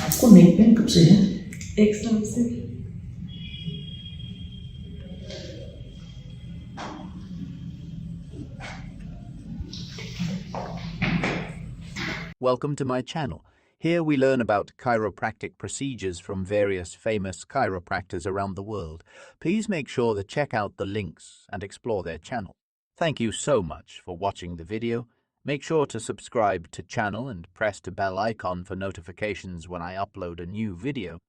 आपको neck pain कब से है? एक साल से। Welcome to my channel. Here we learn about chiropractic procedures from various famous chiropractors around the world. Please make sure to check out the links and explore their channel. Thank you so much for watching the video. Make sure to subscribe to channel and press the bell icon for notifications when I upload a new video.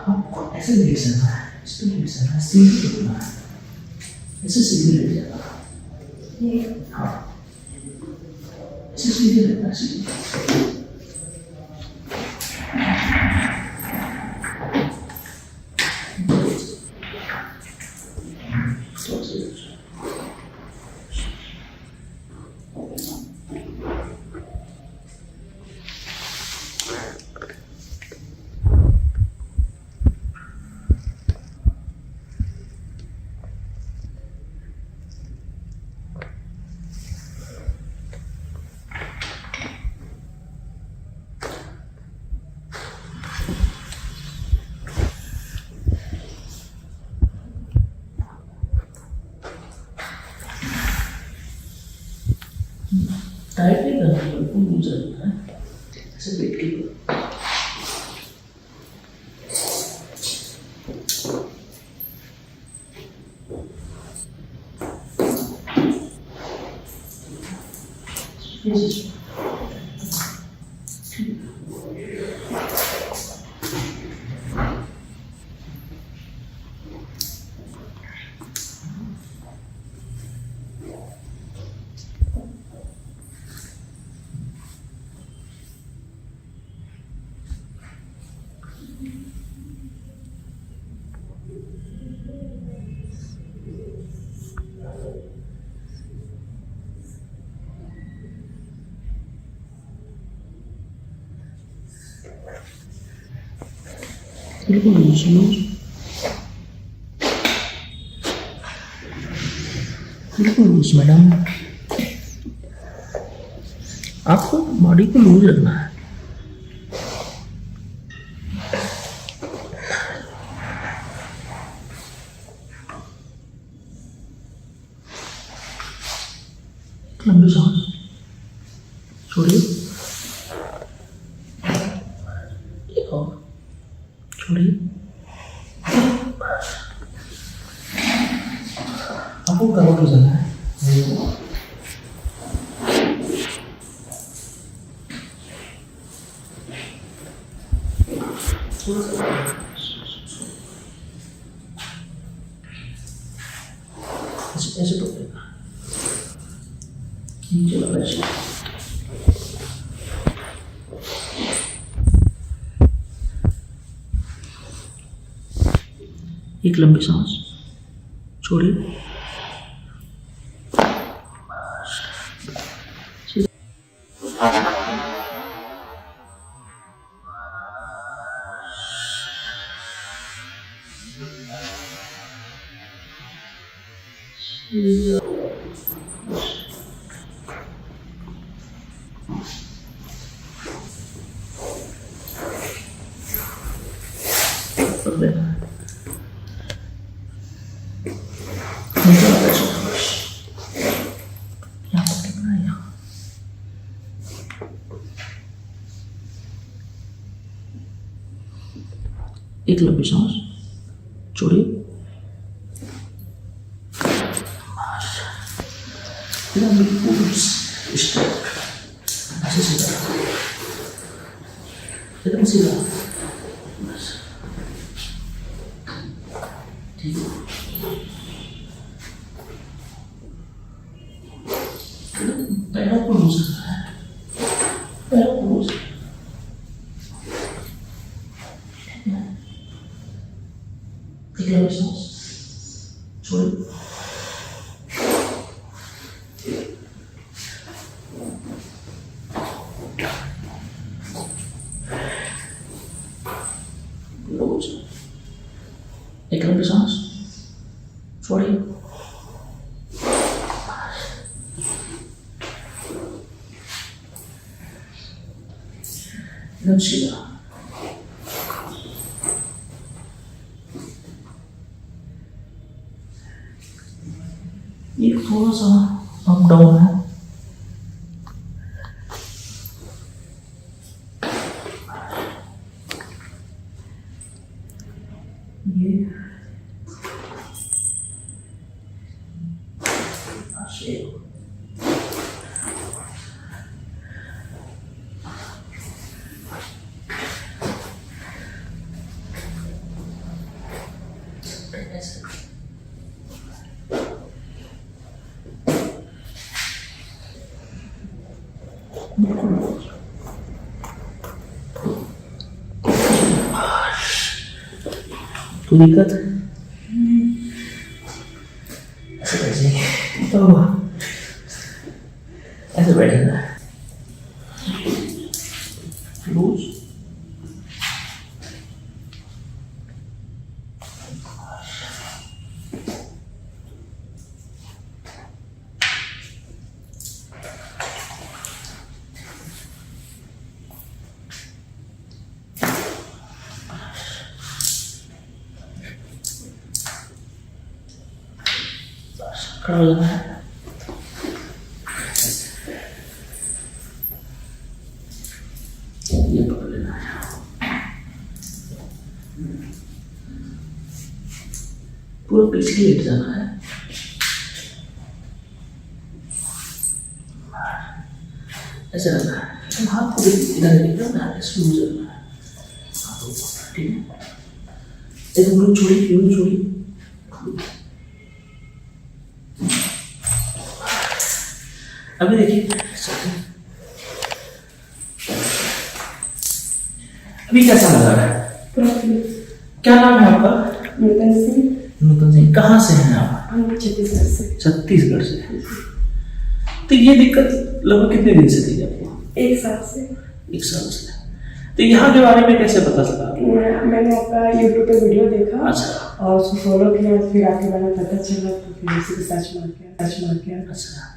आपको ऐसे late जाना है, इस पर late जाना है, सीधे लेटना है, ऐसे सीधे लेट जाना है, हाँ, ऐसे सीधे लेटना है, सीधे। टाइट नहीं करना, बिल्कुल लूज रखना है, ऐसे पेट के ऊपर। बिल्कुल लूज लूज, बिल्कुल लूज मैडम, आपको बॉडी को लूज रखना है। लंबी सांस छोड़िए, और छोड़िए, आपको करोड़ हो जाना है। ऐसे पकड़ेगा, नीचे वाला ऐसे। एक लंबी सांस छोड़िए, कर देना है। यहाँ पकड़ना है, यहाँ एक लंबी सांस छोड़िए, बिल्कुल स्ट्रेट, ऐसे सीधा, एकदम सीधा, बस ठीक है। पैरों को लूज करना है, पैरों को लूज, एक लंबी सांस छोड़िए, लंबी सांस छोड़िए। एकदम सीधा। ये थोड़ा सा अप डाउन है। ये कोई दिक्कत ऐसे बैठिए तो ऐसे बैठेगा लूज खड़ा हो जाना है। ये पकड़ लेना है। पूरा पीछे लेट जाना है। ऐसे रखना है। हाथ को इधर लेकर ना स्मूथ करना है। हाथों को ठीक है। एकदम लूज छोड़ी, लूज छोड़ी। अभी देखिए अभी कैसा लग रहा है? क्या नाम है आपका? नूतन सिंह। नूतन सिंह। कहाँ से हैं आप? छत्तीसगढ़ से। छत्तीसगढ़ से। तो ये दिक्कत लगभग कितने दिन से थी आपको? 1 साल से। 1 साल से। तो यहाँ के बारे में कैसे पता चला? मैंने आपका यूट्यूब पे वीडियो देखा। अच्छा। और उसको फॉलो किया, फिर आपके बारे में पता चला तो फिर उसी को सर्च मार किया। अच्छा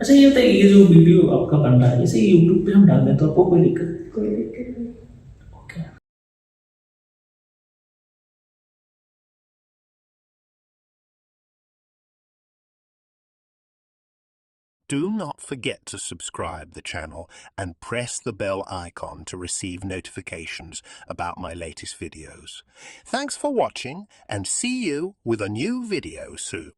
अच्छा, ये बताइए ये जो वीडियो आपका बन रहा है इसे यूट्यूब पे हम डाल दें तो आपको कोई दिक्कत? कोई दिक्कत नहीं। Okay. Do not forget to subscribe the channel and press the bell icon to receive notifications about my latest videos. Thanks for watching and see you with a new video soon.